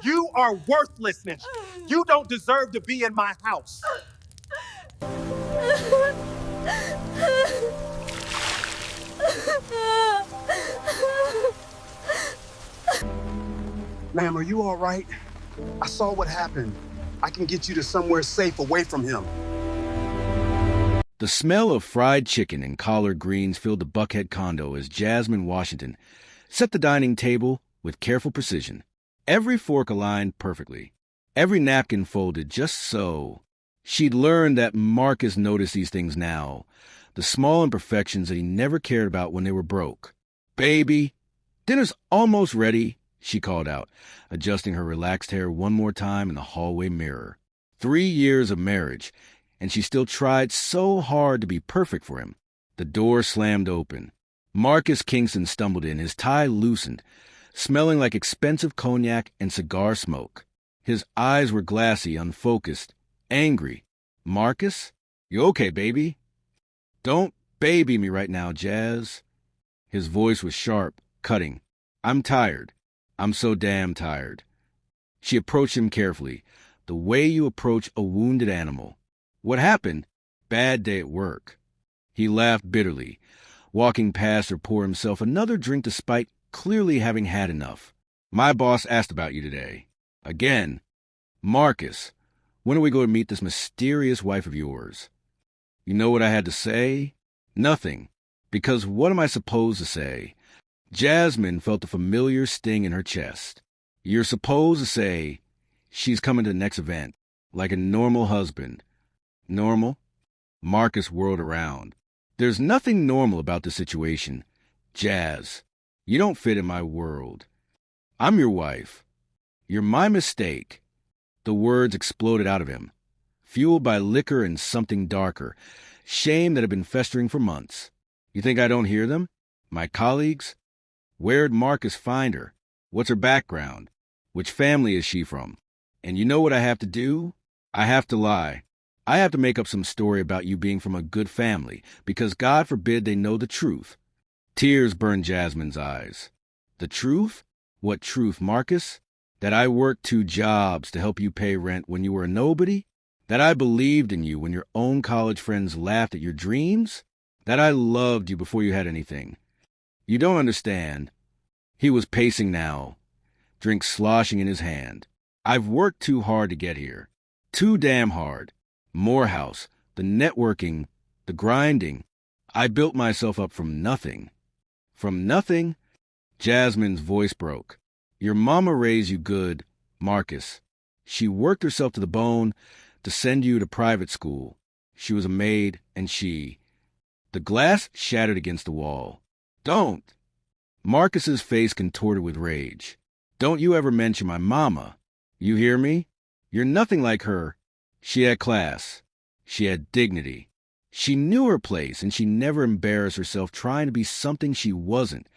You are worthlessness. You don't deserve to be in my house. Ma'am, are you all right? I saw what happened. I can get you to somewhere safe away from him. The smell of fried chicken and collard greens filled the Buckhead condo as Jasmine Washington set the dining table with careful precision. Every fork aligned perfectly, every napkin folded just so. She'd learned that Marcus noticed these things now, the small imperfections that he never cared about when they were broke. "Baby, dinner's almost ready," she called out, adjusting her relaxed hair one more time in the hallway mirror. 3 years of marriage, and she still tried so hard to be perfect for him. The door slammed open. Marcus Kingston stumbled in, his tie loosened, smelling like expensive cognac and cigar smoke. His eyes were glassy, unfocused, angry. "Marcus? You okay, baby?" "Don't baby me right now, Jazz." His voice was sharp, cutting. "I'm tired. I'm so damn tired." She approached him carefully, the way you approach a wounded animal. "What happened?" "Bad day at work." He laughed bitterly, walking past her pour himself another drink despite clearly having had enough. "My boss asked about you today." "Again?" "Marcus, when are we going to meet this mysterious wife of yours?" "You know what I had to say?" "Nothing. Because what am I supposed to say?" Jasmine felt a familiar sting in her chest. "You're supposed to say, she's coming to the next event, like a normal husband." "Normal?" Marcus whirled around. "There's nothing normal about the situation. Jazz, you don't fit in my world. I'm your wife. You're my mistake." The words exploded out of him, fueled by liquor and something darker, shame that had been festering for months. "You think I don't hear them? My colleagues? Where'd Marcus find her? What's her background? Which family is she from? And you know what I have to do? I have to lie. I have to make up some story about you being from a good family, because God forbid they know the truth." Tears burned Jasmine's eyes. "The truth? What truth, Marcus? That I worked 2 jobs to help you pay rent when you were a nobody? That I believed in you when your own college friends laughed at your dreams? That I loved you before you had anything? You don't understand." He was pacing now, drink sloshing in his hand. "I've worked too hard to get here. Too damn hard. Morehouse, the networking, the grinding. I built myself up from nothing." "From nothing?" Jasmine's voice broke. "Your mama raised you good, Marcus. She worked herself to the bone to send you to private school. She was a maid, and she—" The glass shattered against the wall. "Don't!" Marcus's face contorted with rage. "Don't you ever mention my mama. You hear me? You're nothing like her. She had class. She had dignity. She knew her place, and she never embarrassed herself trying to be something she wasn't."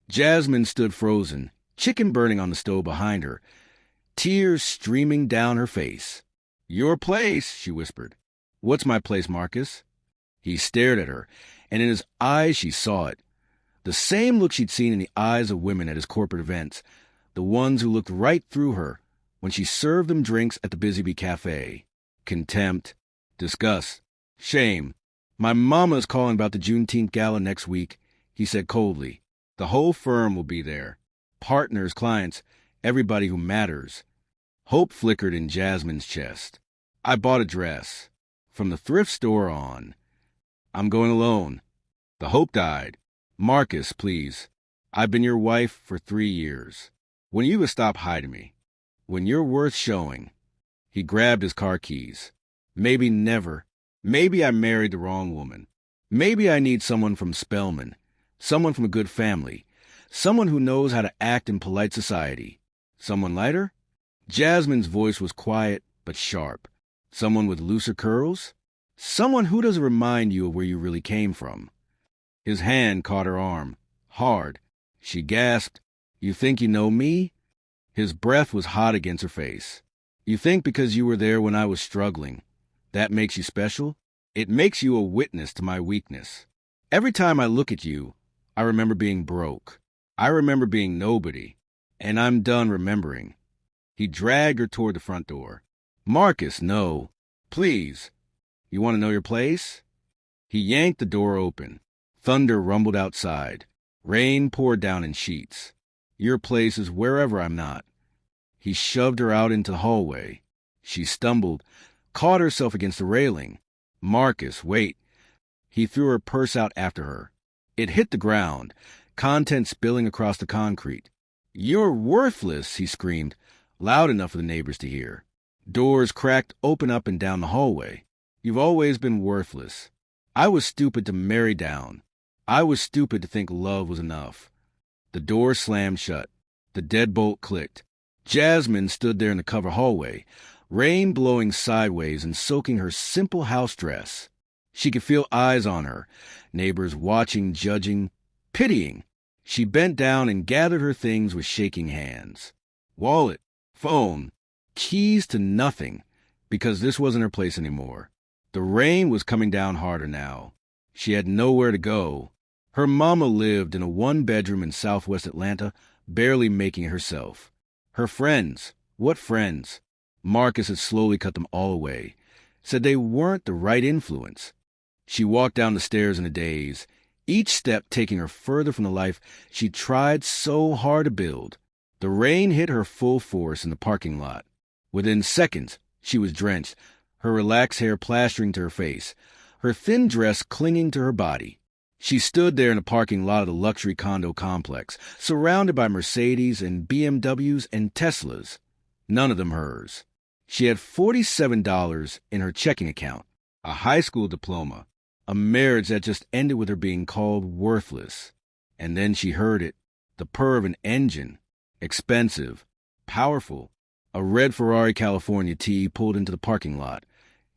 Jasmine stood frozen, chicken burning on the stove behind her, tears streaming down her face. "Your place," she whispered. "What's my place, Marcus?" He stared at her, and in his eyes she saw it. The same look she'd seen in the eyes of women at his corporate events, the ones who looked right through her when she served them drinks at the Busy Bee Cafe. Contempt, disgust, shame. "My mama's calling about the Juneteenth gala next week," he said coldly. "The whole firm will be there. Partners, clients, everybody who matters." Hope flickered in Jasmine's chest. "I bought a dress. From the thrift store on. I'm going alone." The hope died. "Marcus, please. I've been your wife for 3 years. When you will stop hiding me? When you're worth showing?" He grabbed his car keys. "Maybe never. Maybe I married the wrong woman. Maybe I need someone from Spelman, someone from a good family, someone who knows how to act in polite society. Someone lighter?" Jasmine's voice was quiet but sharp. "Someone with looser curls? Someone who doesn't remind you of where you really came from." His hand caught her arm, hard. She gasped, "You think you know me?" His breath was hot against her face. "You think because you were there when I was struggling, that makes you special? It makes you a witness to my weakness. Every time I look at you, I remember being broke. I remember being nobody. And I'm done remembering." He dragged her toward the front door. Marcus, no. Please. You want to know your place? He yanked the door open. Thunder rumbled outside. Rain poured down in sheets. Your place is wherever I'm not. He shoved her out into the hallway. She stumbled, caught herself against the railing. Marcus, wait. He threw her purse out after her. It hit the ground, contents spilling across the concrete. You're worthless, he screamed, loud enough for the neighbors to hear. Doors cracked open up and down the hallway. You've always been worthless. I was stupid to marry down. I was stupid to think love was enough. The door slammed shut. The deadbolt clicked. Jasmine stood there in the cover hallway, rain blowing sideways and soaking her simple house dress. She could feel eyes on her, neighbors watching, judging, pitying. She bent down and gathered her things with shaking hands. Wallet, phone, keys to nothing, because this wasn't her place anymore. The rain was coming down harder now. She had nowhere to go. Her mama lived in a one-bedroom in southwest Atlanta, barely making it herself. Her friends, what friends? Marcus had slowly cut them all away, said they weren't the right influence. She walked down the stairs in a daze, each step taking her further from the life she tried so hard to build. The rain hit her full force in the parking lot. Within seconds, she was drenched, her relaxed hair plastering to her face, her thin dress clinging to her body. She stood there in the parking lot of the luxury condo complex, surrounded by Mercedes and BMWs and Teslas, none of them hers. She had $47 in her checking account, a high school diploma, a marriage that just ended with her being called worthless. And then she heard it, the purr of an engine, expensive, powerful. A red Ferrari California T pulled into the parking lot,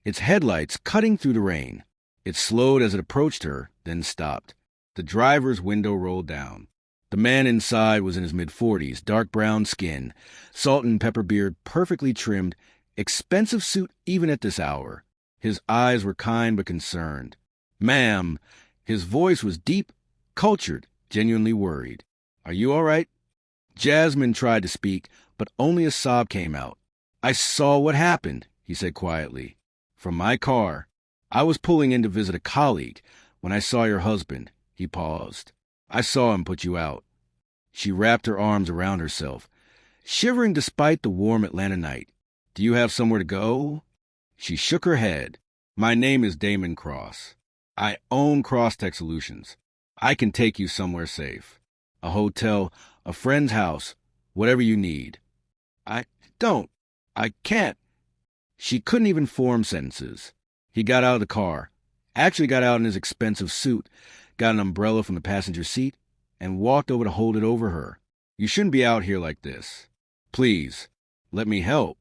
its headlights cutting through the rain. It slowed as it approached her, then stopped. The driver's window rolled down. The man inside was in his mid-40s, dark brown skin, salt and pepper beard perfectly trimmed, expensive suit even at this hour. His eyes were kind but concerned. Ma'am, his voice was deep, cultured, genuinely worried. Are you all right? Jasmine tried to speak, but only a sob came out. I saw what happened, he said quietly. From my car. I was pulling in to visit a colleague when I saw your husband. He paused. I saw him put you out. She wrapped her arms around herself, shivering despite the warm Atlanta night. Do you have somewhere to go? She shook her head. My name is Damon Cross. I own Crosstech Solutions. I can take you somewhere safe. A hotel, a friend's house, whatever you need. I can't. She couldn't even form sentences. He got out of the car, actually got out in his expensive suit, got an umbrella from the passenger seat, and walked over to hold it over her. You shouldn't be out here like this. Please, let me help.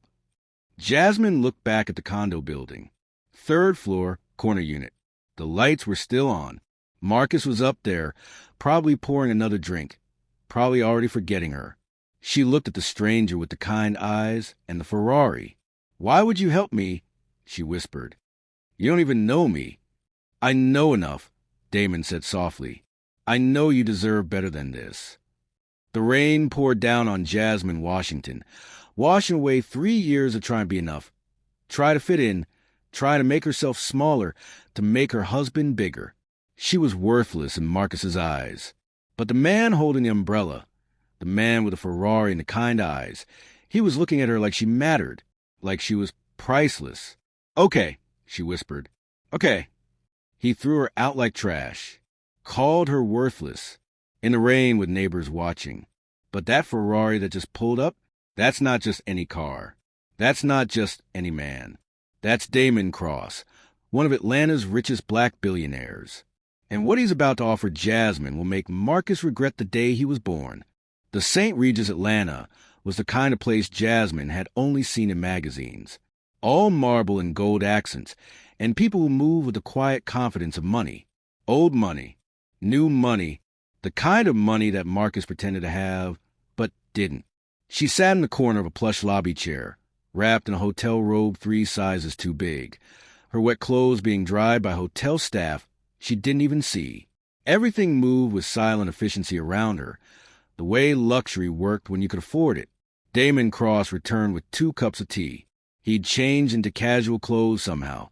Jasmine looked back at the condo building. 3rd floor, corner unit. The lights were still on. Marcus was up there, probably pouring another drink, probably already forgetting her. She looked at the stranger with the kind eyes and the Ferrari. Why would you help me? She whispered. You don't even know me. I know enough, Damon said softly. I know you deserve better than this. The rain poured down on Jasmine Washington, washing away 3 years of trying to be enough, try to fit in, try to make herself smaller, to make her husband bigger. She was worthless in Marcus's eyes. But the man holding the umbrella, the man with the Ferrari and the kind eyes, he was looking at her like she mattered, like she was priceless. Okay, she whispered. Okay. He threw her out like trash, called her worthless, in the rain with neighbors watching. But that Ferrari that just pulled up, that's not just any car. That's not just any man. That's Damon Cross, one of Atlanta's richest black billionaires. And what he's about to offer Jasmine will make Marcus regret the day he was born. The St. Regis Atlanta was the kind of place Jasmine had only seen in magazines. All marble and gold accents, and people who move with the quiet confidence of money. Old money, new money, the kind of money that Marcus pretended to have, but didn't. She sat in the corner of a plush lobby chair, wrapped in a hotel robe 3 sizes too big, her wet clothes being dried by hotel staff she didn't even see. Everything moved with silent efficiency around her, the way luxury worked when you could afford it. Damon Cross returned with 2 cups of tea. He'd changed into casual clothes somehow.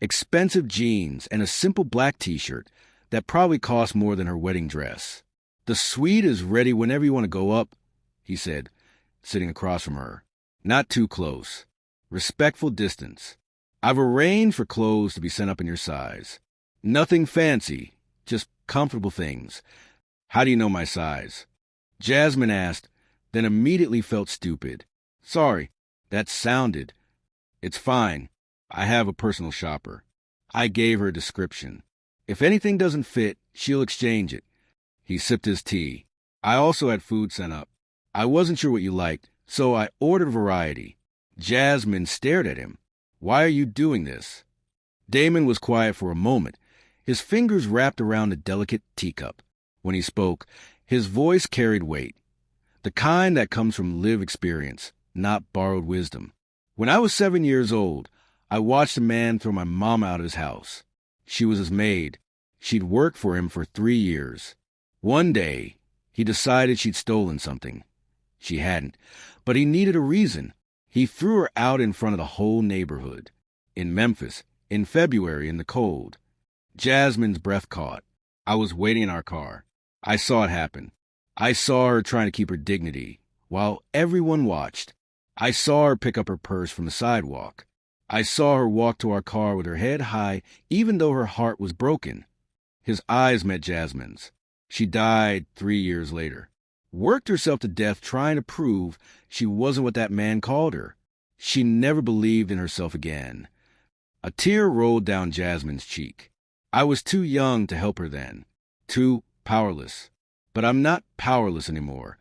Expensive jeans and a simple black t-shirt that probably cost more than her wedding dress. "The suite is ready whenever you want to go up," he said, sitting across from her. "Not too close. Respectful distance. I've arranged for clothes to be sent up in your size. Nothing fancy, just comfortable things." "How do you know my size?" Jasmine asked, then immediately felt stupid. "Sorry, that sounded. It's fine. I have a personal shopper." I gave her a description. "If anything doesn't fit, she'll exchange it." He sipped his tea. "I also had food sent up. I wasn't sure what you liked, so I ordered a variety." Jasmine stared at him. "Why are you doing this?" Damon was quiet for a moment, his fingers wrapped around a delicate teacup. When he spoke, his voice carried weight. The kind that comes from lived experience, not borrowed wisdom. "When I was 7 years old, I watched a man throw my mom out of his house. She was his maid. She'd worked for him for 3 years. One day, he decided she'd stolen something. She hadn't, but he needed a reason. He threw her out in front of the whole neighborhood. In Memphis, in February, in the cold." Jasmine's breath caught. I was waiting in our car. I saw it happen. I saw her trying to keep her dignity, while everyone watched. I saw her pick up her purse from the sidewalk. I saw her walk to our car with her head high, even though her heart was broken. His eyes met Jasmine's. She died 3 years later. Worked herself to death trying to prove she wasn't what that man called her. She never believed in herself again. A tear rolled down Jasmine's cheek. I was too young to help her then. Too powerless. But I'm not powerless anymore.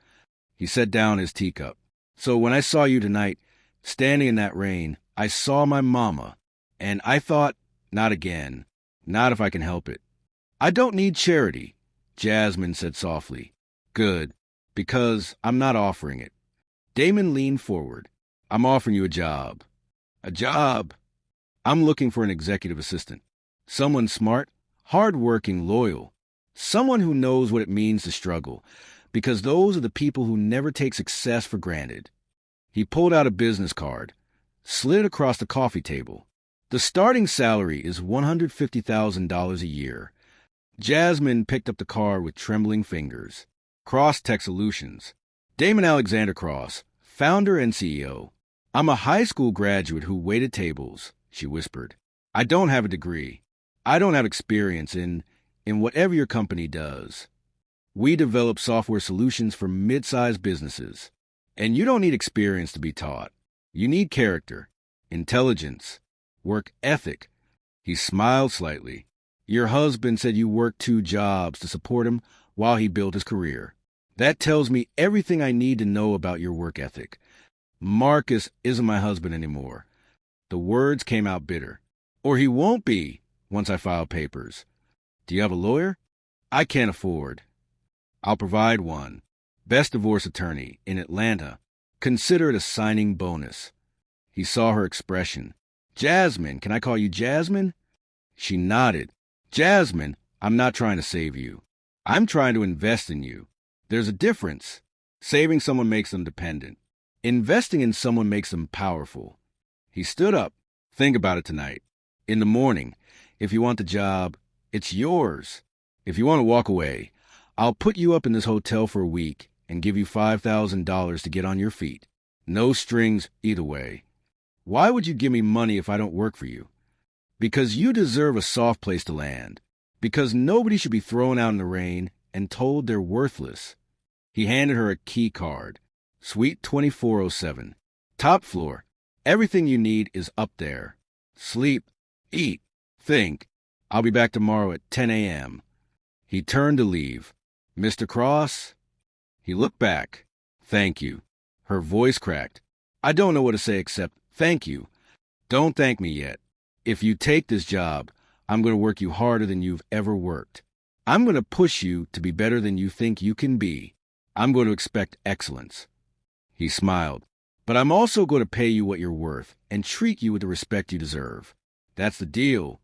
He set down his teacup. "So when I saw you tonight, standing in that rain, I saw my mama, and I thought, not again. Not if I can help it." "I don't need charity," Jasmine said softly. "Good, because I'm not offering it." Damon leaned forward. "I'm offering you a job." "A job?" "I'm looking for an executive assistant. Someone smart, hard-working, loyal. Someone who knows what it means to struggle, because those are the people who never take success for granted." He pulled out a business card, slid it across the coffee table. "The starting salary is $150,000 a year." Jasmine picked up the card with trembling fingers. "Cross Tech Solutions. Damon Alexander Cross, founder and CEO. I'm a high school graduate who waited tables," she whispered. "I don't have a degree. I don't have experience in whatever your company does. We develop software solutions for mid-sized businesses. And you don't need experience to be taught. You need character, intelligence, work ethic." He smiled slightly. "Your husband said you worked 2 jobs to support him while he built his career. That tells me everything I need to know about your work ethic. Marcus isn't my husband anymore." The words came out bitter. "Or he won't be once I file papers." "Do you have a lawyer?" "I can't afford." "I'll provide one. Best divorce attorney in Atlanta. Consider it a signing bonus." He saw her expression. "Jasmine, can I call you Jasmine?" She nodded. "Jasmine, I'm not trying to save you. I'm trying to invest in you. There's a difference. Saving someone makes them dependent. Investing in someone makes them powerful." He stood up. "Think about it tonight. In the morning, if you want the job, it's yours. If you want to walk away, I'll put you up in this hotel for a week and give you $5,000 to get on your feet. No strings either way. Why would you give me money if I don't work for you? Because you deserve a soft place to land. Because nobody should be thrown out in the rain and told they're worthless." He handed her a key card. "Suite 2407. Top floor. Everything you need is up there. Sleep, eat, think. I'll be back tomorrow at 10 a.m. He turned to leave. "Mr. Cross?" He looked back. "Thank you." Her voice cracked. "I don't know what to say except thank you. Don't thank me yet. If you take this job, I'm going to work you harder than you've ever worked. I'm going to push you to be better than you think you can be. I'm going to expect excellence." He smiled. "But I'm also going to pay you what you're worth and treat you with the respect you deserve. That's the deal."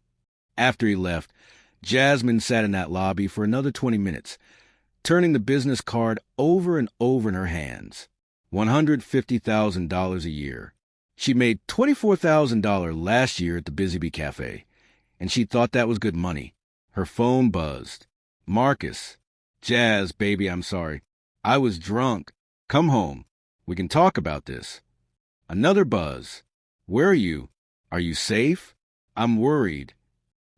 After he left, Jasmine sat in that lobby for another 20 minutes, turning the business card over and over in her hands. $150,000 a year. She made $24,000 last year at the Busy Bee Cafe, and she thought that was good money. Her phone buzzed. Marcus. Jazz, baby, I'm sorry. I was drunk. Come home. We can talk about this. Another buzz. Where are you? Are you safe? I'm worried.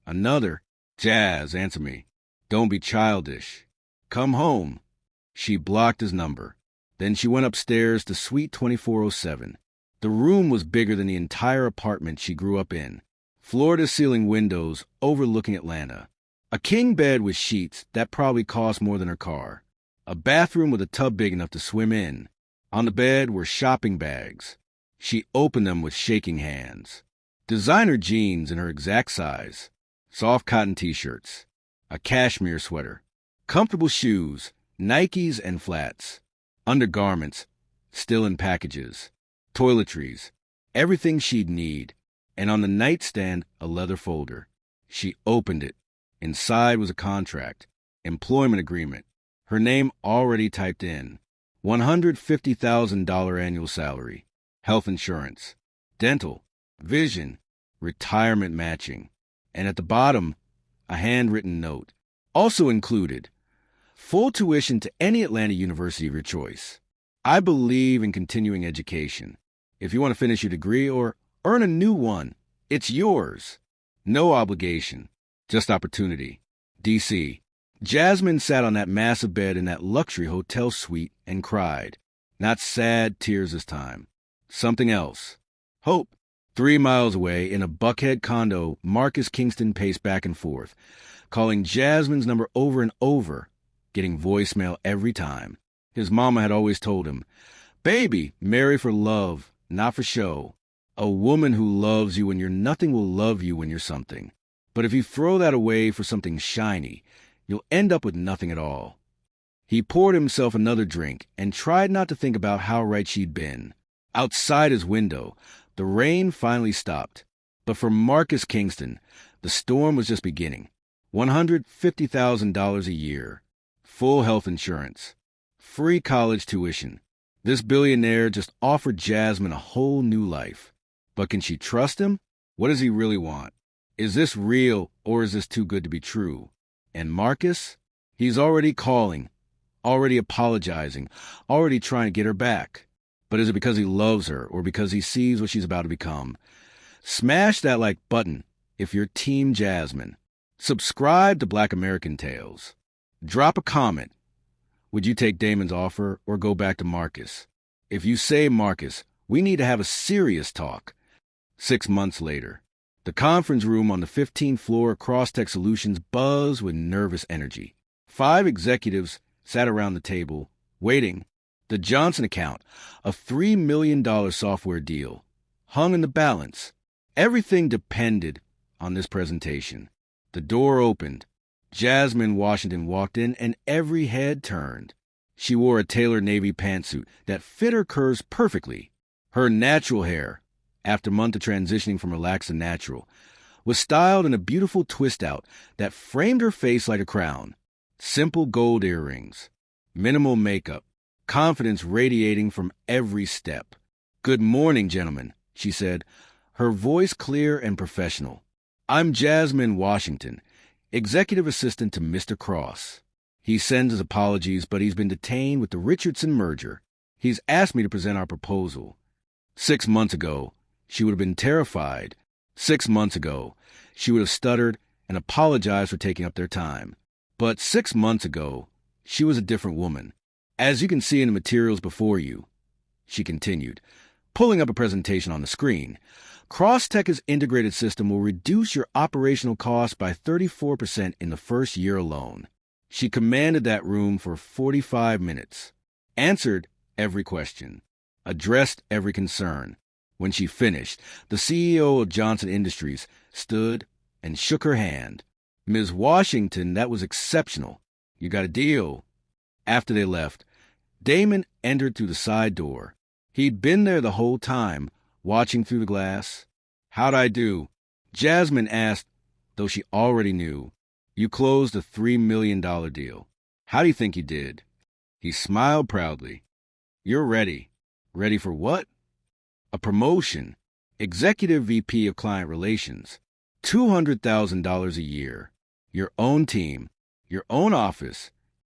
Another. Jazz, answer me. Don't be childish. Come home. She blocked his number. Then she went upstairs to Suite 2407. The room was bigger than the entire apartment she grew up in. Floor-to-ceiling windows overlooking Atlanta. A king bed with sheets that probably cost more than her car. A bathroom with a tub big enough to swim in. On the bed were shopping bags. She opened them with shaking hands. Designer jeans in her exact size. Soft cotton t-shirts. A cashmere sweater. Comfortable shoes, Nikes and flats. Undergarments, still in packages. Toiletries, everything she'd need. And on the nightstand, a leather folder. She opened it. Inside was a contract. Employment agreement. Her name already typed in. $150,000 annual salary. Health insurance. Dental. Vision. Retirement matching. And at the bottom, a handwritten note. Also included, full tuition to any Atlanta university of your choice. I believe in continuing education. If you want to finish your degree or earn a new one, it's yours. No obligation, just opportunity. D.C. Jasmine sat on that massive bed in that luxury hotel suite and cried. Not sad tears this time. Something else. Hope. 3 miles away, in a Buckhead condo, Marcus Kingston paced back and forth, calling Jasmine's number over and over, getting voicemail every time. His mama had always told him, "Baby, marry for love, not for show. A woman who loves you when you're nothing will love you when you're something. But if you throw that away for something shiny, you'll end up with nothing at all." He poured himself another drink and tried not to think about how right she'd been. Outside his window, the rain finally stopped. But for Marcus Kingston, the storm was just beginning. $150,000 a year. Full health insurance. Free college tuition. This billionaire just offered Jasmine a whole new life. But can she trust him? What does he really want? Is this real or is this too good to be true? And Marcus? He's already calling, already apologizing, already trying to get her back. But is it because he loves her or because he sees what she's about to become? Smash that like button if you're Team Jasmine. Subscribe to Black American Tales. Drop a comment. Would you take Damon's offer or go back to Marcus? If you say Marcus, we need to have a serious talk. 6 months later, the conference room on the 15th floor of Crosstech Solutions buzzed with nervous energy. 5 executives sat around the table, waiting. The Johnson account, a $3 million software deal, hung in the balance. Everything depended on this presentation. The door opened. Jasmine Washington walked in, and every head turned. She wore a tailored navy pantsuit that fit her curves perfectly. Her natural hair, after a month of transitioning from relaxed to natural, was styled in a beautiful twist-out that framed her face like a crown. Simple gold earrings, minimal makeup, confidence radiating from every step. "Good morning, gentlemen," she said, her voice clear and professional. "I'm Jasmine Washington, executive assistant to Mr. Cross. He sends his apologies, but he's been detained with the Richardson merger. He's asked me to present our proposal." 6 months ago, she would have been terrified. 6 months ago, she would have stuttered and apologized for taking up their time. But 6 months ago, she was a different woman. "As you can see in the materials before you," she continued, pulling up a presentation on the screen, "Crosstech's integrated system will reduce your operational costs by 34% in the first year alone." She commanded that room for 45 minutes, answered every question, addressed every concern. When she finished, the CEO of Johnson Industries stood and shook her hand. "Ms. Washington, that was exceptional. You got a deal." After they left, Damon entered through the side door. He'd been there the whole time, watching through the glass. "How'd I do?" Jasmine asked, though she already knew. "You closed a $3 million deal. How do you think you did?" He smiled proudly. "You're ready." Ready for what? A promotion. Executive VP of Client Relations. $200,000 a year. Your own team. Your own office.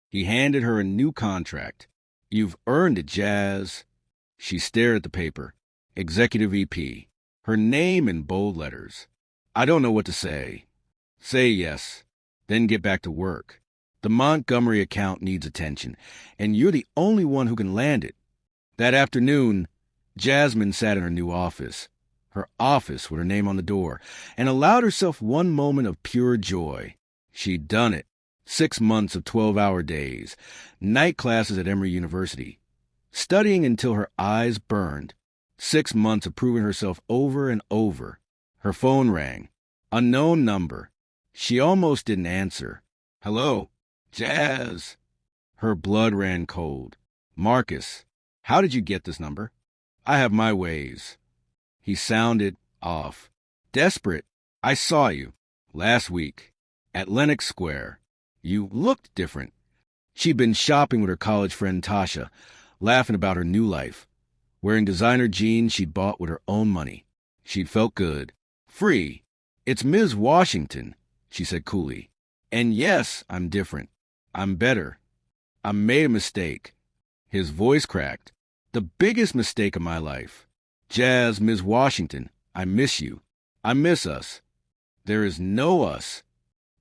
He handed her a new contract. You've earned it, Jazz. She stared at the paper. Executive VP. Her name in bold letters. I don't know what to say. Say yes. Then get back to work. The Montgomery account needs attention, and you're the only one who can land it. That afternoon, Jasmine sat in her new office. Her office with her name on the door, and allowed herself one moment of pure joy. She'd done it. 6 months of 12-hour days, night classes at Emory University, studying until her eyes burned. 6 months of proving herself over and over. Her phone rang. Unknown number. She almost didn't answer. Hello? Jazz. Her blood ran cold. Marcus, how did you get this number? I have my ways. He sounded off. Desperate. I saw you. Last week. At Lenox Square. You looked different. She'd been shopping with her college friend Tasha, laughing about her new life. Wearing designer jeans she'd bought with her own money. She'd felt good. Free. It's Ms. Washington, she said coolly. And yes, I'm different. I'm better. I made a mistake. His voice cracked. The biggest mistake of my life. Jazz, Ms. Washington, I miss you. I miss us. There is no us.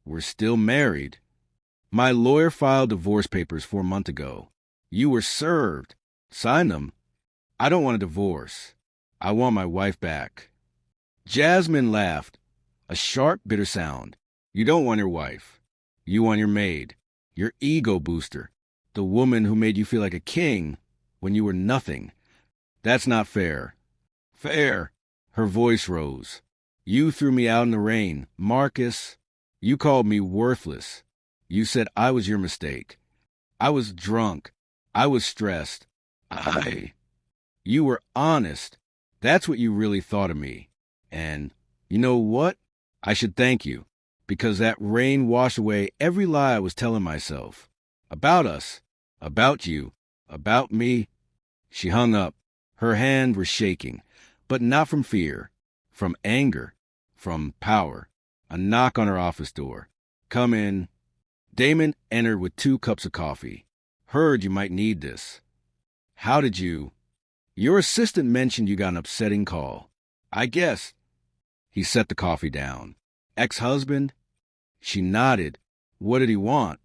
We're still married. My lawyer filed divorce papers 4 months ago. You were served. Sign them. I don't want a divorce. I want my wife back. Jasmine laughed. A sharp, bitter sound. You don't want your wife. You want your maid. Your ego booster. The woman who made you feel like a king when you were nothing. That's not fair. Fair. Her voice rose. You threw me out in the rain. Marcus, you called me worthless. You said I was your mistake. I was drunk. I was stressed. You were honest. That's what you really thought of me. And you know what? I should thank you, because that rain washed away every lie I was telling myself. About us. About you. About me. She hung up. Her hands were shaking, but not from fear. From anger. From power. A knock on her office door. Come in. Damon entered with 2 cups of coffee. Heard you might need this. How did you? Your assistant mentioned you got an upsetting call. I guess. He set the coffee down. Ex-husband? She nodded. What did he want?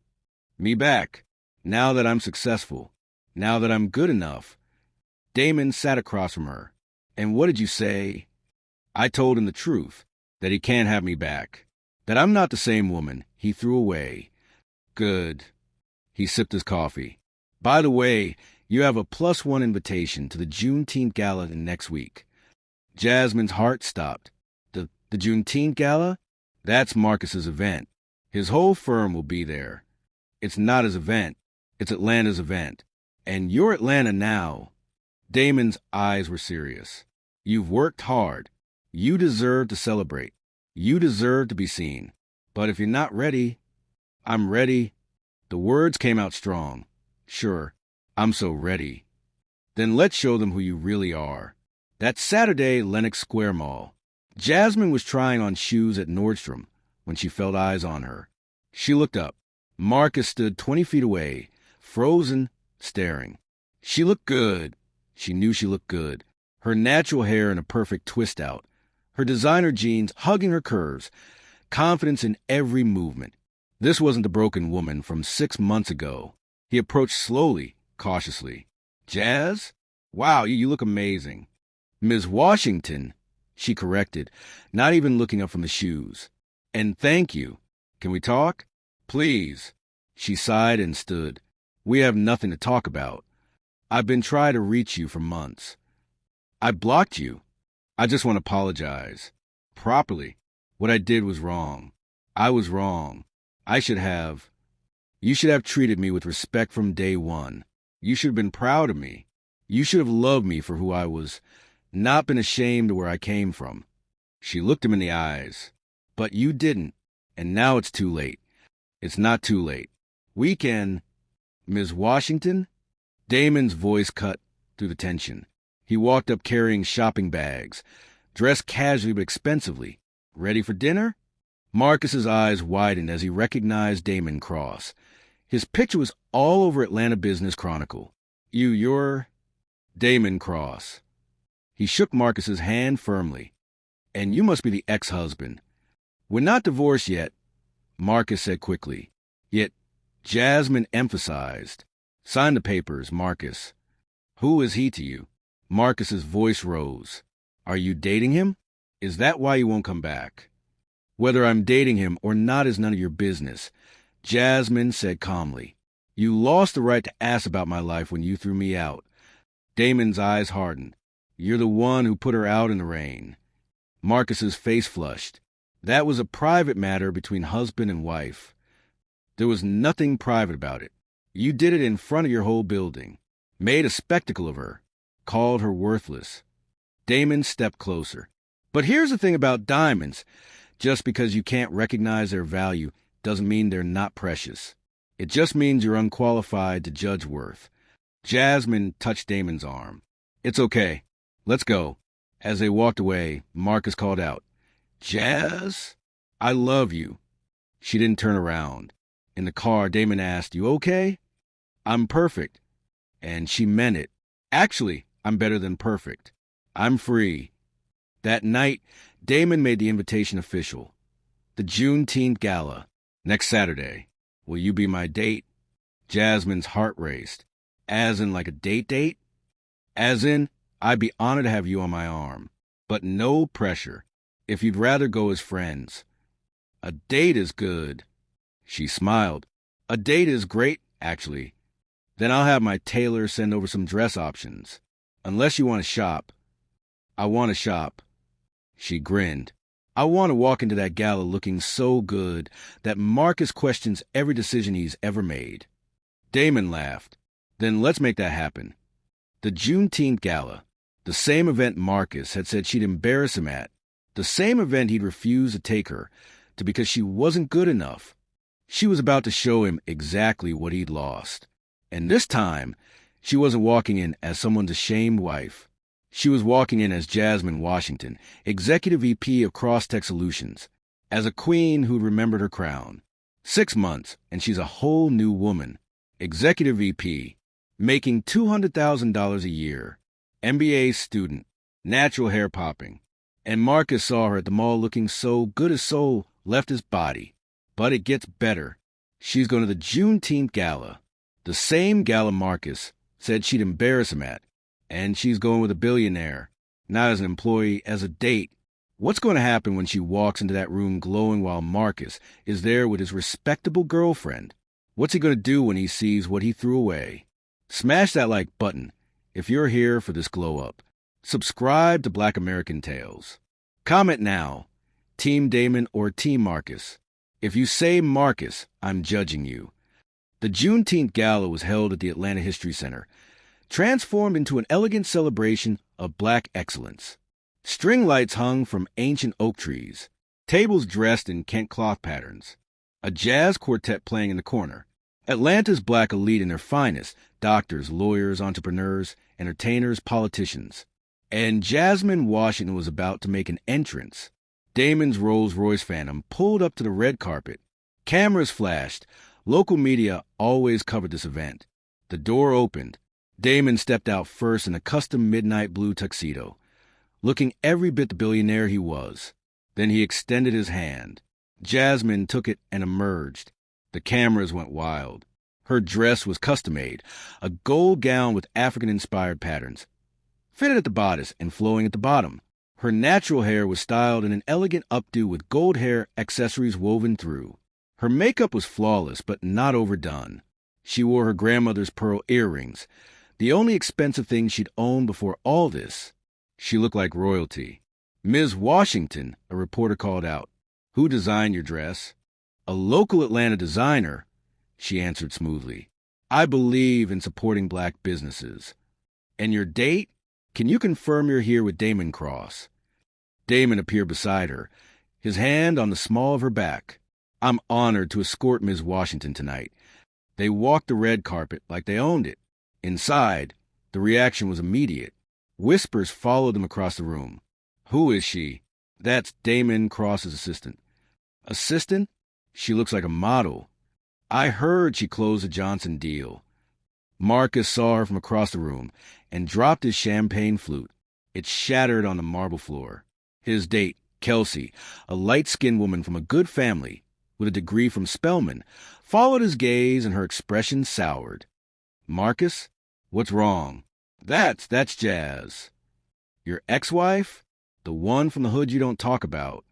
Me back. Now that I'm successful. Now that I'm good enough. Damon sat across from her. And what did you say? I told him the truth. That he can't have me back. That I'm not the same woman he threw away. Good. He sipped his coffee. By the way, you have a +1 invitation to the Juneteenth Gala next week. Jasmine's heart stopped. The Juneteenth Gala? That's Marcus's event. His whole firm will be there. It's not his event. It's Atlanta's event. And you're Atlanta now. Damon's eyes were serious. You've worked hard. You deserve to celebrate. You deserve to be seen. But if you're not ready, I'm ready. The words came out strong. Sure, I'm so ready. Then let's show them who you really are. That Saturday, Lenox Square Mall. Jasmine was trying on shoes at Nordstrom when she felt eyes on her. She looked up. Marcus stood 20 feet away, frozen, staring. She looked good. She knew she looked good. Her natural hair in a perfect twist out. Her designer jeans hugging her curves. Confidence in every movement. This wasn't the broken woman from 6 months ago. He approached slowly, cautiously. Jazz? Wow, you look amazing. Ms. Washington, she corrected, not even looking up from the shoes. And thank you. Can we talk? Please. She sighed and stood. We have nothing to talk about. I've been trying to reach you for months. I blocked you. I just want to apologize. Properly. What I did was wrong. I was wrong. You should have treated me with respect from day one. You should have been proud of me. You should have loved me for who I was, not been ashamed of where I came from. She looked him in the eyes. But you didn't, and now it's too late. It's not too late. We can... Ms. Washington? Damon's voice cut through the tension. He walked up carrying shopping bags, dressed casually but expensively. Ready for dinner? Marcus's eyes widened as he recognized Damon Cross. His picture was all over Atlanta Business Chronicle. You're Damon Cross. He shook Marcus's hand firmly. And you must be the ex-husband. We're not divorced yet, Marcus said quickly. Yet Jasmine emphasized. Sign the papers, Marcus. Who is he to you? Marcus's voice rose. Are you dating him? Is that why you won't come back? Whether I'm dating him or not is none of your business, Jasmine said calmly. You lost the right to ask about my life when you threw me out. Damon's eyes hardened. You're the one who put her out in the rain. Marcus's face flushed. That was a private matter between husband and wife. There was nothing private about it. You did it in front of your whole building. Made a spectacle of her. Called her worthless. Damon stepped closer. But here's the thing about diamonds. Just because you can't recognize their value doesn't mean they're not precious. It just means you're unqualified to judge worth. Jasmine touched Damon's arm. It's okay. Let's go. As they walked away, Marcus called out, Jazz, I love you. She didn't turn around. In the car, Damon asked, You okay? I'm perfect. And she meant it. Actually, I'm better than perfect. I'm free. That night, Damon made the invitation official. The Juneteenth Gala. Next Saturday. Will you be my date? Jasmine's heart raced. As in like a date? As in, I'd be honored to have you on my arm. But no pressure. If you'd rather go as friends. A date is good. She smiled. A date is great, actually. Then I'll have my tailor send over some dress options. Unless you want to shop. I want to shop. She grinned. I want to walk into that gala looking so good that Marcus questions every decision he's ever made. Damon laughed. Then let's make that happen. The Juneteenth Gala. The same event Marcus had said she'd embarrass him at. The same event he'd refused to take her to because she wasn't good enough. She was about to show him exactly what he'd lost. And this time, she wasn't walking in as someone's ashamed wife. She was walking in as Jasmine Washington, Executive VP of Crosstech Solutions, as a queen who'd remembered her crown. 6 months, and she's a whole new woman. Executive VP, making $200,000 a year, MBA student, natural hair popping. And Marcus saw her at the mall looking so good his soul left his body. But it gets better. She's going to the Juneteenth Gala. The same gala Marcus said she'd embarrass him at. And she's going with a billionaire, not as an employee, as a date. What's going to happen when she walks into that room glowing while Marcus is there with his respectable girlfriend? What's he going to do when he sees what he threw away? Smash that like button if you're here for this glow up. Subscribe to Black American Tales. Comment now, Team Damon or Team Marcus. If you say Marcus, I'm judging you. The Juneteenth Gala was held at the Atlanta History Center, transformed into an elegant celebration of Black excellence. String lights hung from ancient oak trees, tables dressed in Kent cloth patterns, a jazz quartet playing in the corner. Atlanta's Black elite in their finest, doctors, lawyers, entrepreneurs, entertainers, politicians. And Jasmine Washington was about to make an entrance. Damon's Rolls-Royce Phantom pulled up to the red carpet. Cameras flashed. Local media always covered this event. The door opened. Damon stepped out first in a custom midnight blue tuxedo, looking every bit the billionaire he was. Then he extended his hand. Jasmine took it and emerged. The cameras went wild. Her dress was custom-made, a gold gown with African-inspired patterns, fitted at the bodice and flowing at the bottom. Her natural hair was styled in an elegant updo with gold hair accessories woven through. Her makeup was flawless but not overdone. She wore her grandmother's pearl earrings, the only expensive thing she'd owned before all this. She looked like royalty. Ms. Washington, a reporter called out. Who designed your dress? A local Atlanta designer, she answered smoothly. I believe in supporting Black businesses. And your date? Can you confirm you're here with Damon Cross? Damon appeared beside her, his hand on the small of her back. I'm honored to escort Ms. Washington tonight. They walked the red carpet like they owned it. Inside, the reaction was immediate. Whispers followed them across the room. Who is she? That's Damon Cross's assistant. Assistant? She looks like a model. I heard she closed the Johnson deal. Marcus saw her from across the room and dropped his champagne flute. It shattered on the marble floor. His date, Kelsey, a light-skinned woman from a good family with a degree from Spelman, followed his gaze and her expression soured. Marcus? What's wrong? That's Jazz. Your ex-wife? The one from the hood you don't talk about.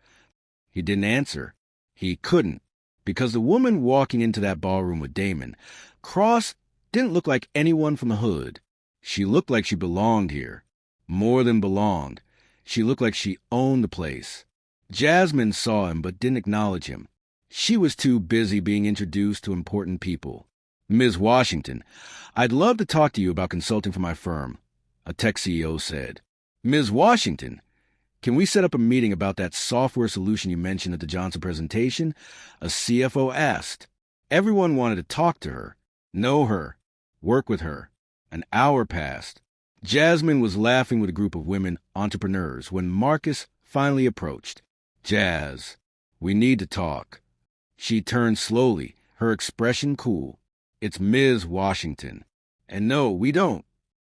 He didn't answer. He couldn't, because the woman walking into that ballroom with Damon, Cross, didn't look like anyone from the hood. She looked like she belonged here. More than belonged. She looked like she owned the place. Jasmine saw him but didn't acknowledge him. She was too busy being introduced to important people. Ms. Washington, I'd love to talk to you about consulting for my firm, a tech CEO said. Ms. Washington, can we set up a meeting about that software solution you mentioned at the Johnson presentation? A CFO asked. Everyone wanted to talk to her, know her, work with her. An hour passed. Jasmine was laughing with a group of women entrepreneurs when Marcus finally approached. Jazz, we need to talk. She turned slowly, her expression cool. It's Ms. Washington. And no, we don't.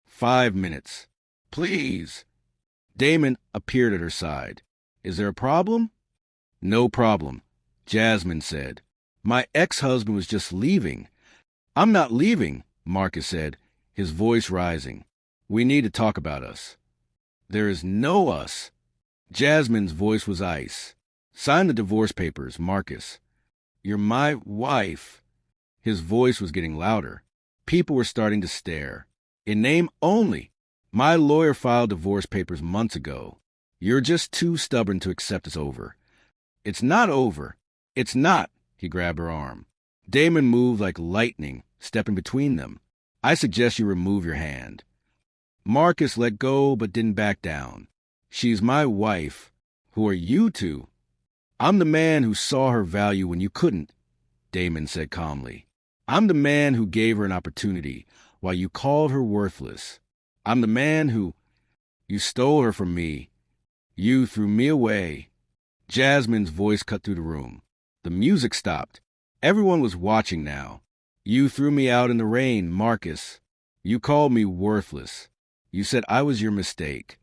5 minutes. Please. Damon appeared at her side. Is there a problem? No problem, Jasmine said. My ex-husband was just leaving. I'm not leaving, Marcus said, his voice rising. We need to talk about us. There is no us. Jasmine's voice was ice. Sign the divorce papers, Marcus. You're my wife. His voice was getting louder. People were starting to stare. In name only. My lawyer filed divorce papers months ago. You're just too stubborn to accept it's over. It's not over. It's not, he grabbed her arm. Damon moved like lightning, stepping between them. I suggest you remove your hand. Marcus let go but didn't back down. She's my wife. Who are you two? I'm the man who saw her value when you couldn't, Damon said calmly. I'm the man who gave her an opportunity while you called her worthless. I'm the man who... You stole her from me. You threw me away. Jasmine's voice cut through the room. The music stopped. Everyone was watching now. You threw me out in the rain, Marcus. You called me worthless. You said I was your mistake.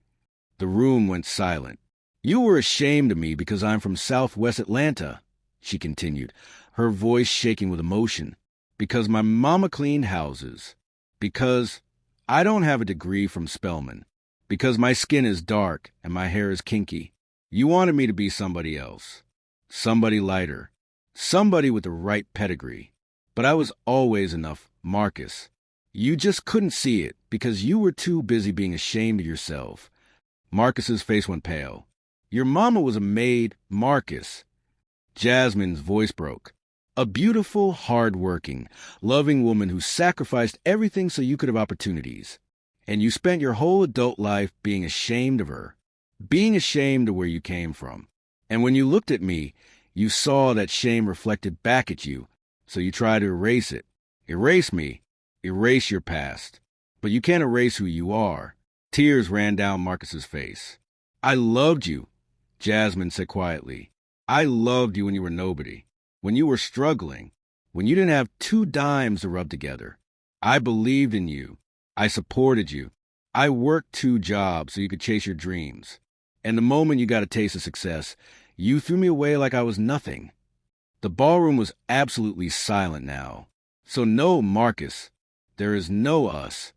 The room went silent. You were ashamed of me because I'm from Southwest Atlanta, she continued, her voice shaking with emotion. Because my mama cleaned houses. Because I don't have a degree from Spelman. Because my skin is dark and my hair is kinky. You wanted me to be somebody else. Somebody lighter. Somebody with the right pedigree. But I was always enough, Marcus. You just couldn't see it because you were too busy being ashamed of yourself. Marcus's face went pale. Your mama was a maid, Marcus. Jasmine's voice broke. A beautiful, hard-working, loving woman who sacrificed everything so you could have opportunities. And you spent your whole adult life being ashamed of her. Being ashamed of where you came from. And when you looked at me, you saw that shame reflected back at you, so you tried to erase it. Erase me. Erase your past. But you can't erase who you are. Tears ran down Marcus's face. I loved you, Jasmine said quietly. I loved you when you were nobody. When you were struggling. When you didn't have 2 dimes to rub together. I believed in you. I supported you. I worked 2 jobs so you could chase your dreams. And the moment you got a taste of success, you threw me away like I was nothing. The ballroom was absolutely silent now. So no, Marcus, there is no us.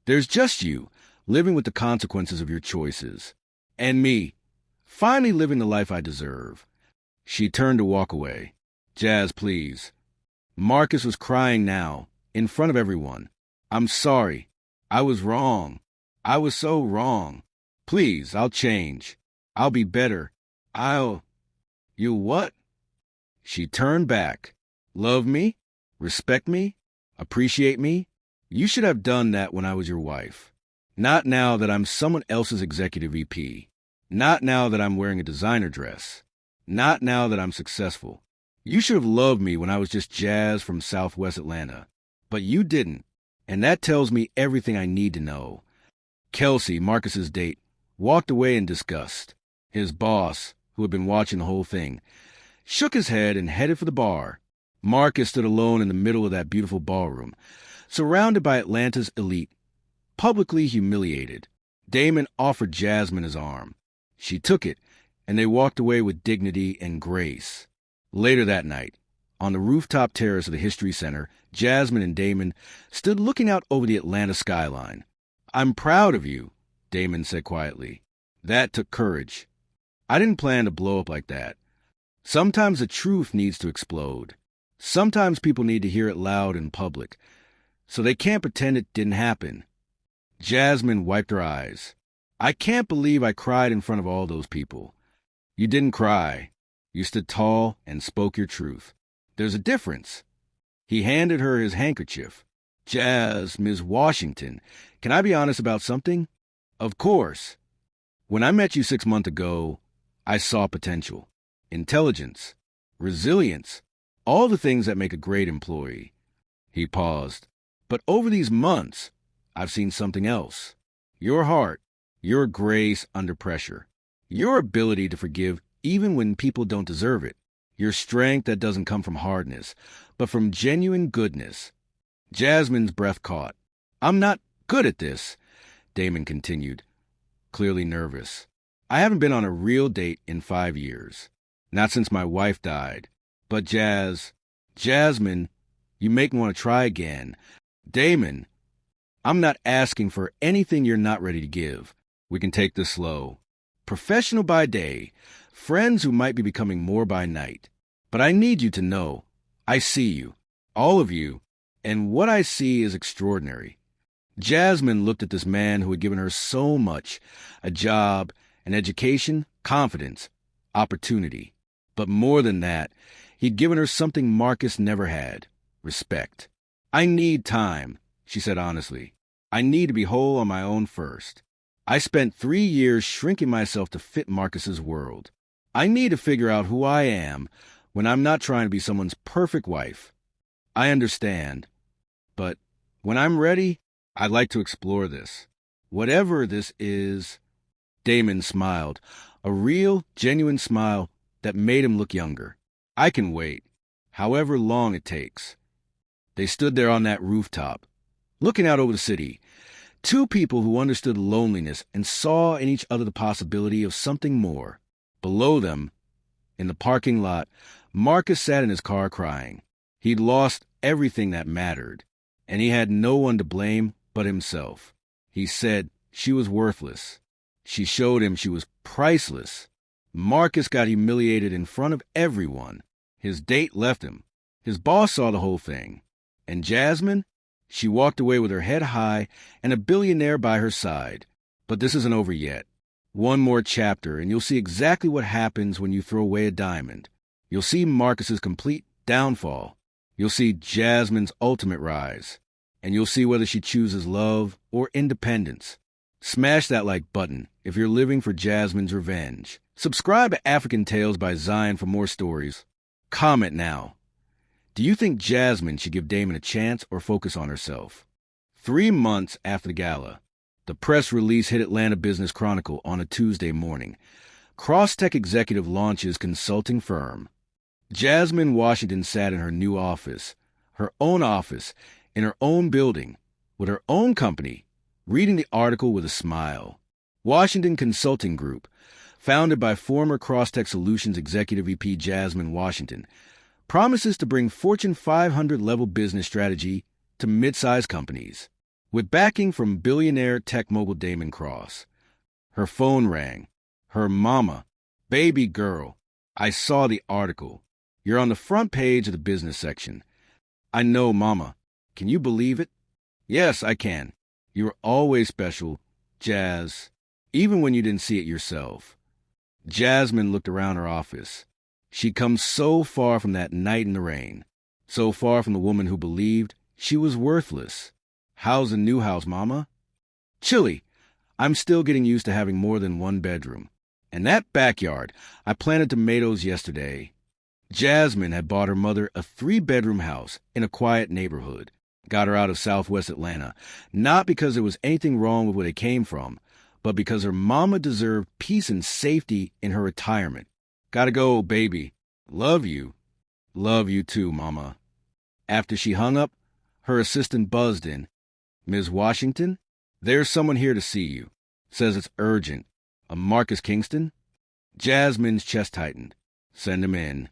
There's just you, living with the consequences of your choices. And me, finally living the life I deserve. She turned to walk away. Jazz, please. Marcus was crying now, in front of everyone. I'm sorry. I was wrong. I was so wrong. Please, I'll change. I'll be better. You what? She turned back. Love me? Respect me? Appreciate me? You should have done that when I was your wife. Not now that I'm someone else's executive VP. Not now that I'm wearing a designer dress. Not now that I'm successful. You should have loved me when I was just Jazz from Southwest Atlanta. But you didn't. And that tells me everything I need to know. Kelsey, Marcus's date, walked away in disgust. His boss, who had been watching the whole thing, shook his head and headed for the bar. Marcus stood alone in the middle of that beautiful ballroom, surrounded by Atlanta's elite, publicly humiliated. Damon offered Jasmine his arm. She took it, and they walked away with dignity and grace. Later that night, on the rooftop terrace of the History Center, Jasmine and Damon stood looking out over the Atlanta skyline. "I'm proud of you," Damon said quietly. "That took courage. I didn't plan to blow up like that. Sometimes the truth needs to explode. Sometimes people need to hear it loud in public, so they can't pretend it didn't happen." Jasmine wiped her eyes. "I can't believe I cried in front of all those people." "You didn't cry. You stood tall and spoke your truth. There's a difference." He handed her his handkerchief. "Ms. Washington, can I be honest about something?" "Of course. When I met you 6 months ago, I saw potential, intelligence, resilience, all the things that make a great employee." He paused. "But over these months, I've seen something else. Your heart, your grace under pressure, your ability to forgive even when people don't deserve it, your strength that doesn't come from hardness, but from genuine goodness." Jasmine's breath caught. "I'm not good at this," Damon continued, clearly nervous. "I haven't been on a real date in 5 years. Not since my wife died. But Jasmine, you make me want to try again." "Damon, I'm not asking for anything you're not ready to give. We can take this slow. Professional by day, friends who might be becoming more by night. But I need you to know, I see you, all of you, and what I see is extraordinary." Jasmine looked at this man who had given her so much, a job, an education, confidence, opportunity. But more than that, he'd given her something Marcus never had, respect. "I need time," she said honestly. "I need to be whole on my own first. I spent 3 years shrinking myself to fit Marcus's world. I need to figure out who I am when I'm not trying to be someone's perfect wife. I understand. But when I'm ready, I'd like to explore this. Whatever this is." Damon smiled, a real, genuine smile that made him look younger. "I can wait, however long it takes." They stood there on that rooftop, looking out over the city. Two people who understood loneliness and saw in each other the possibility of something more. Below them, in the parking lot, Marcus sat in his car crying. He'd lost everything that mattered, and he had no one to blame but himself. He said she was worthless. She showed him she was priceless. Marcus got humiliated in front of everyone. His date left him. His boss saw the whole thing. And Jasmine? She walked away with her head high and a billionaire by her side. But this isn't over yet. One more chapter, and you'll see exactly what happens when you throw away a diamond. You'll see Marcus's complete downfall. You'll see Jasmine's ultimate rise. And you'll see whether she chooses love or independence. Smash that like button if you're living for Jasmine's revenge. Subscribe to African Tales by Zion for more stories. Comment now. Do you think Jasmine should give Damon a chance or focus on herself? 3 months after the gala, the press release hit Atlanta Business Chronicle on a Tuesday morning. Crosstech executive launches consulting firm. Jasmine Washington sat in her new office, her own office, in her own building, with her own company, reading the article with a smile. Washington Consulting Group, founded by former Crosstech Solutions Executive VP Jasmine Washington, promises to bring Fortune 500 level business strategy to mid-sized companies. With backing from billionaire tech mogul Damon Cross. Her phone rang. Her mama. "Baby girl, I saw the article. You're on the front page of the business section." "I know, Mama. Can you believe it?" "Yes, I can. You were always special, Jazz, even when you didn't see it yourself." Jasmine looked around her office. She'd come so far from that night in the rain, so far from the woman who believed she was worthless. "How's the new house, Mama?" "Chilly. I'm still getting used to having more than one bedroom. And that backyard, I planted tomatoes yesterday." Jasmine had bought her mother a 3-bedroom house in a quiet neighborhood. got her out of Southwest Atlanta, not because there was anything wrong with where they came from, but because her mama deserved peace and safety in her retirement. Gotta go, baby. Love you. Love you too, mama. After she hung up, her assistant buzzed in. Ms. Washington, there's someone here to see you. Says it's urgent. A Marcus Kingston? Jasmine's chest tightened. Send him in.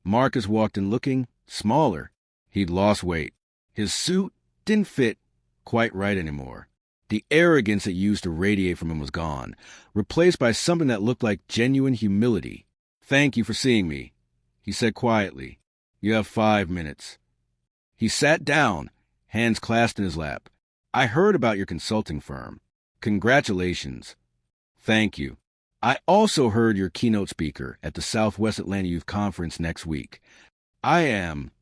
Marcus walked in looking smaller. He'd lost weight. His suit didn't fit quite right anymore. The arrogance that used to radiate from him was gone, replaced by something that looked like genuine humility. Thank you for seeing me, he said quietly. You have 5 minutes. He sat down, hands clasped in his lap. I heard about your consulting firm. Congratulations. Thank you. I also heard your keynote speaker at the Southwest Atlanta Youth Conference next week. I am.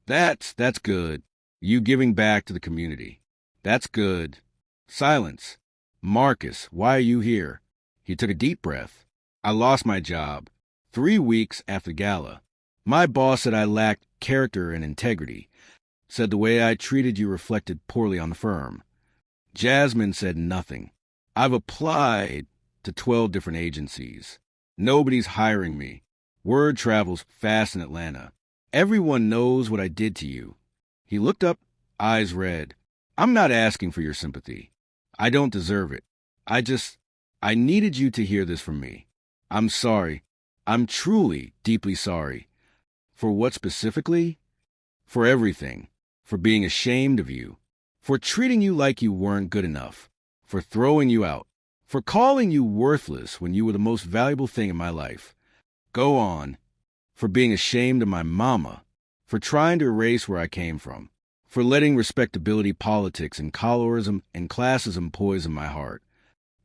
That's good. You giving back to the community. That's good. Silence. Marcus, why are you here? He took a deep breath. I lost my job 3 weeks after the gala. My boss said I lacked character and integrity. Said the way I treated you reflected poorly on the firm. Jasmine said nothing. I've applied to 12 different agencies. Nobody's hiring me. Word travels fast in Atlanta. Everyone knows what I did to you. He looked up, eyes red. I'm not asking for your sympathy. I don't deserve it. I needed you to hear this from me. I'm sorry. I'm truly, deeply sorry. For what specifically? For everything. For being ashamed of you. For treating you like you weren't good enough. For throwing you out. For calling you worthless when you were the most valuable thing in my life. Go on. For being ashamed of my mama. For trying to erase where I came from. For letting respectability politics and colorism and classism poison my heart.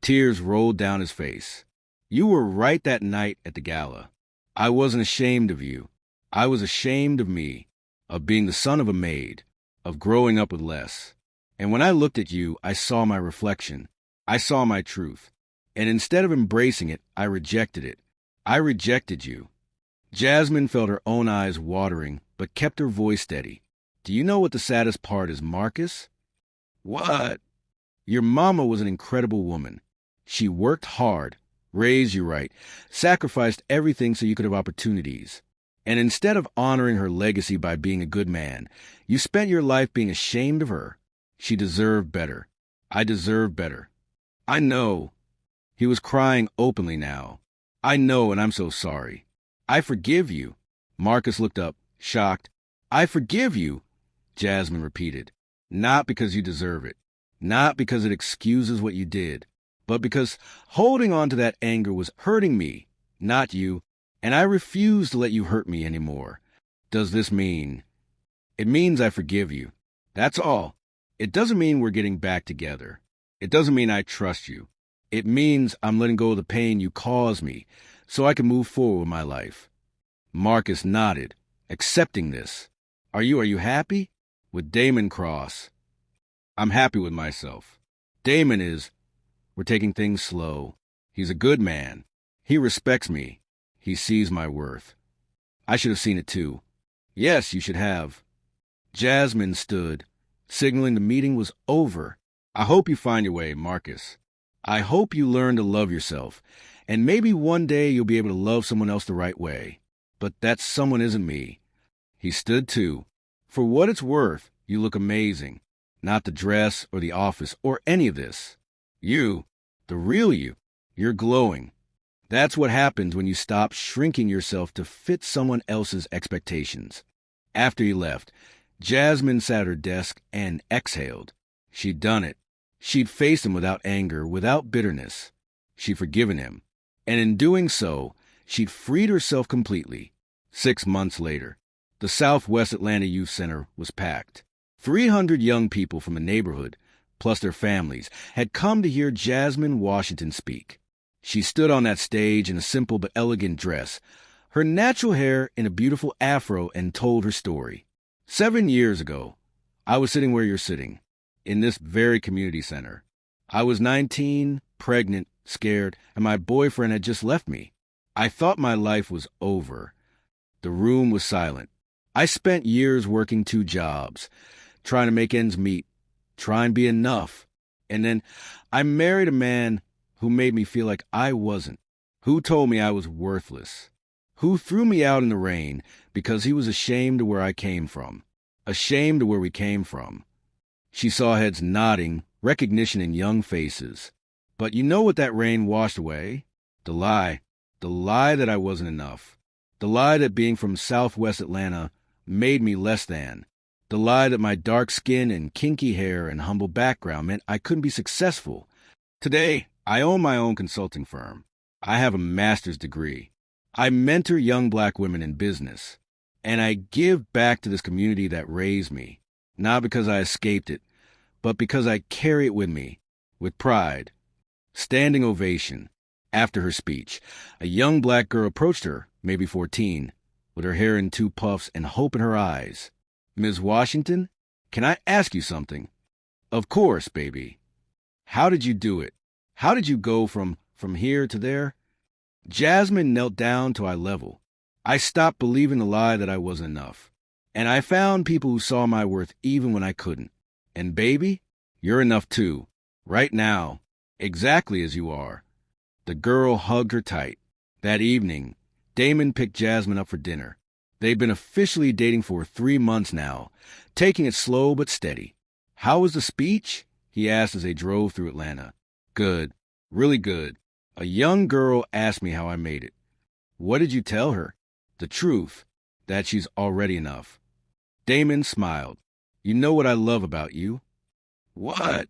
Tears rolled down his face. You were right that night at the gala. I wasn't ashamed of you. I was ashamed of me, of being the son of a maid, of growing up with less. And when I looked at you, I saw my reflection. I saw my truth. And instead of embracing it, I rejected it. I rejected you. Jasmine felt her own eyes watering, but kept her voice steady. Do you know what the saddest part is, Marcus? What? Your mama was an incredible woman. She worked hard, raised you right, sacrificed everything so you could have opportunities. And instead of honoring her legacy by being a good man, you spent your life being ashamed of her. She deserved better. I deserve better. I know. He was crying openly now. I know, and I'm so sorry. I forgive you. Marcus looked up, shocked. I forgive you, Jasmine repeated. Not because you deserve it. Not because it excuses what you did. But because holding on to that anger was hurting me, not you, and I refuse to let you hurt me anymore. Does this mean? It means I forgive you. That's all. It doesn't mean we're getting back together. It doesn't mean I trust you. It means I'm letting go of the pain you caused me so I can move forward with my life. Marcus nodded, accepting this. Are you happy? With Damon Cross. I'm happy with myself. Damon is. We're taking things slow. He's a good man. He respects me. He sees my worth. I should have seen it too. Yes, you should have. Jasmine stood, signaling the meeting was over. I hope you find your way, Marcus. I hope you learn to love yourself, and maybe one day you'll be able to love someone else the right way. But that someone isn't me. He stood too. For what it's worth, you look amazing. Not the dress or the office or any of this. You, the real you, you're glowing. That's what happens when you stop shrinking yourself to fit someone else's expectations. After he left, Jasmine sat at her desk and exhaled. She'd done it. She'd faced him without anger, without bitterness. She'd forgiven him. And in doing so, she'd freed herself completely. 6 months later, the Southwest Atlanta Youth Center was packed. 300 young people from the neighborhood, plus their families, had come to hear Jasmine Washington speak. She stood on that stage in a simple but elegant dress, her natural hair in a beautiful afro, and told her story. 7 years ago, I was sitting where you're sitting, in this very community center. I was 19, pregnant, scared, and my boyfriend had just left me. I thought my life was over. The room was silent. I spent years working 2 jobs, trying to make ends meet, try and be enough. And then I married a man who made me feel like I wasn't, who told me I was worthless, who threw me out in the rain because he was ashamed of where I came from, ashamed of where we came from. She saw heads nodding, recognition in young faces. But you know what that rain washed away? The lie that I wasn't enough, the lie that being from Southwest Atlanta made me less than, the lie that my dark skin and kinky hair and humble background meant I couldn't be successful. Today, I own my own consulting firm. I have a master's degree. I mentor young black women in business. And I give back to this community that raised me, not because I escaped it, but because I carry it with me, with pride. Standing ovation. After her speech, a young black girl approached her, maybe 14, with her hair in two puffs and hope in her eyes. "Ms. Washington, can I ask you something?" "Of course, baby." "How did you do it? How did you go from here to there?" Jasmine knelt down to eye level. I stopped believing the lie that I wasn't enough. And I found people who saw my worth even when I couldn't. And baby, you're enough too. Right now. Exactly as you are. The girl hugged her tight. That evening, Damon picked Jasmine up for dinner. They'd been officially dating for 3 months now, taking it slow but steady. "How was the speech?" he asked as they drove through Atlanta. "Good. Really good. A young girl asked me how I made it." "What did you tell her?" "The truth. That she's already enough." Damon smiled. "You know what I love about you?" "What?"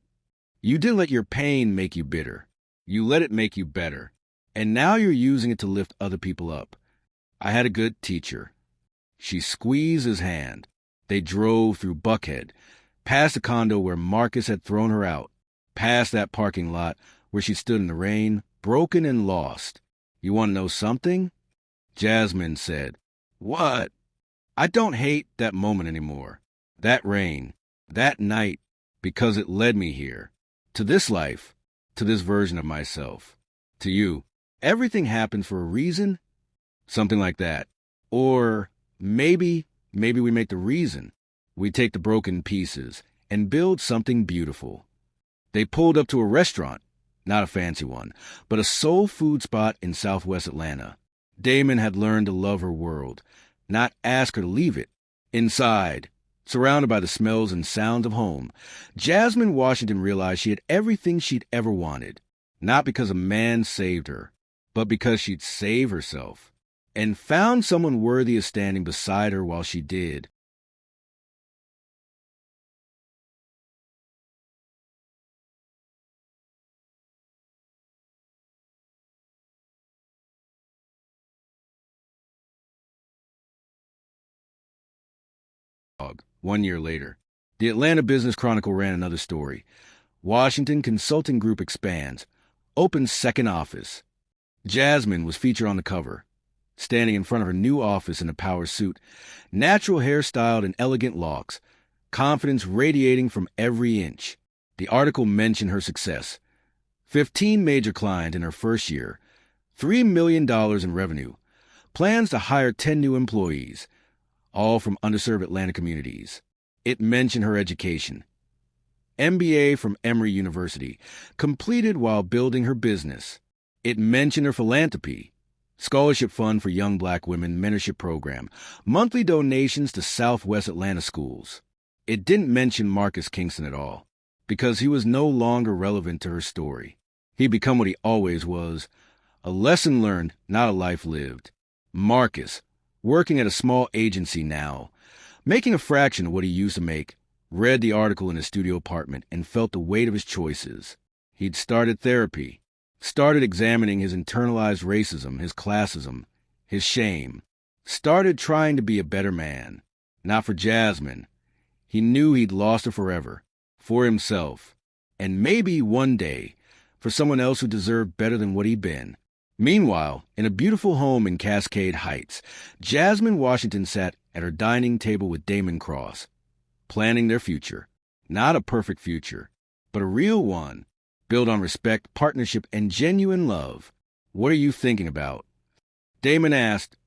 "You didn't let your pain make you bitter. You let it make you better. And now you're using it to lift other people up. I had a good teacher." She squeezed his hand. They drove through Buckhead, past the condo where Marcus had thrown her out, past that parking lot where she stood in the rain, broken and lost. "You want to know something?" Jasmine said. "What?" "I don't hate that moment anymore. That rain, that night, because it led me here. To this life, to this version of myself. To you. Everything happens for a reason?" Something like that. Or maybe we make the reason. We take the broken pieces and build something beautiful. They pulled up to a restaurant, not a fancy one, but a soul food spot in Southwest Atlanta. Damon had learned to love her world, not ask her to leave it. Inside, surrounded by the smells and sounds of home, Jasmine Washington realized she had everything she'd ever wanted, not because a man saved her, but because she'd saved herself, and found someone worthy of standing beside her while she did. blog 1 year later. The Atlanta Business Chronicle ran another story. Washington Consulting Group expands, opens second office. Jasmine was featured on the cover, standing in front of her new office in a power suit, natural hairstyled and elegant locks, confidence radiating from every inch. The article mentioned her success. 15 major clients in her first year, $3 million in revenue, plans to hire 10 new employees, all from underserved Atlanta communities. It mentioned her education. MBA from Emory University, completed while building her business. It mentioned her philanthropy, scholarship fund for young black women mentorship program, monthly donations to Southwest Atlanta schools. It didn't mention Marcus Kingston at all, because he was no longer relevant to her story. He'd become what he always was, a lesson learned, not a life lived. Marcus, working at a small agency now, making a fraction of what he used to make, read the article in his studio apartment and felt the weight of his choices. He'd started therapy, started examining his internalized racism, his classism, his shame, started trying to be a better man. Not for Jasmine. He knew he'd lost her forever, for himself, and maybe one day for someone else who deserved better than what he'd been. Meanwhile, in a beautiful home in Cascade Heights, Jasmine Washington sat at her dining table with Damon Cross, planning their future. Not a perfect future, but a real one, built on respect, partnership, and genuine love. "What are you thinking about?" Damon asked,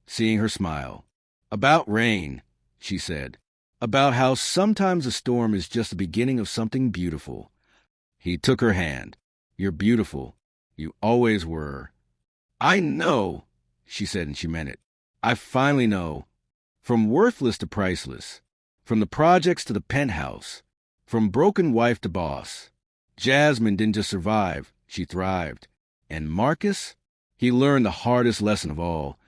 seeing her smile. "About rain," she said. about how sometimes a storm is just the beginning of something beautiful. He took her hand. "You're beautiful. You always were." "I know," she said, and she meant it. "I finally know. From worthless to priceless. From the projects to the penthouse. From broken wife to boss. Jasmine didn't just survive, she thrived. And Marcus? He learned the hardest lesson of all.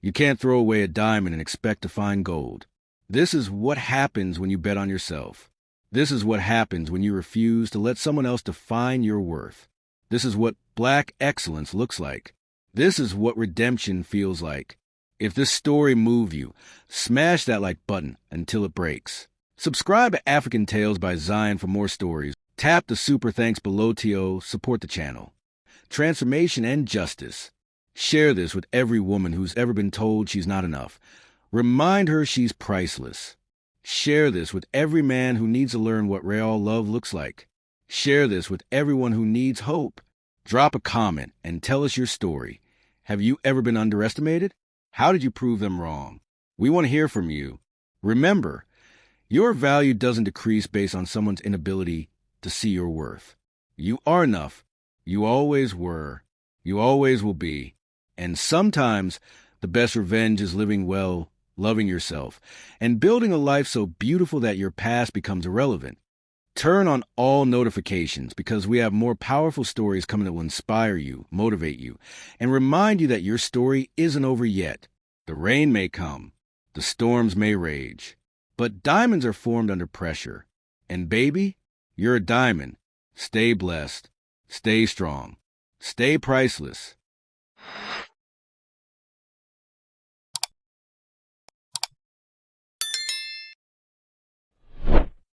You can't throw away a diamond and expect to find gold. This is what happens when you bet on yourself. This is what happens when you refuse to let someone else define your worth. This is what black excellence looks like. This is what redemption feels like. If this story moved you, smash that like button until it breaks. Subscribe to African Tales by Zion for more stories. Tap the super thanks below to support the channel. Transformation and justice. Share this with every woman who's ever been told she's not enough. Remind her she's priceless. Share this with every man who needs to learn what real love looks like. Share this with everyone who needs hope. Drop a comment and tell us your story. Have you ever been underestimated? How did you prove them wrong? We want to hear from you. Remember, your value doesn't decrease based on someone's inability to see your worth. You are enough. You always were. You always will be. And sometimes the best revenge is living well, loving yourself, and building a life so beautiful that your past becomes irrelevant. Turn on all notifications because we have more powerful stories coming that will inspire you, motivate you, and remind you that your story isn't over yet. The rain may come, the storms may rage, but diamonds are formed under pressure. And baby, you're a diamond. Stay blessed, stay strong, stay priceless.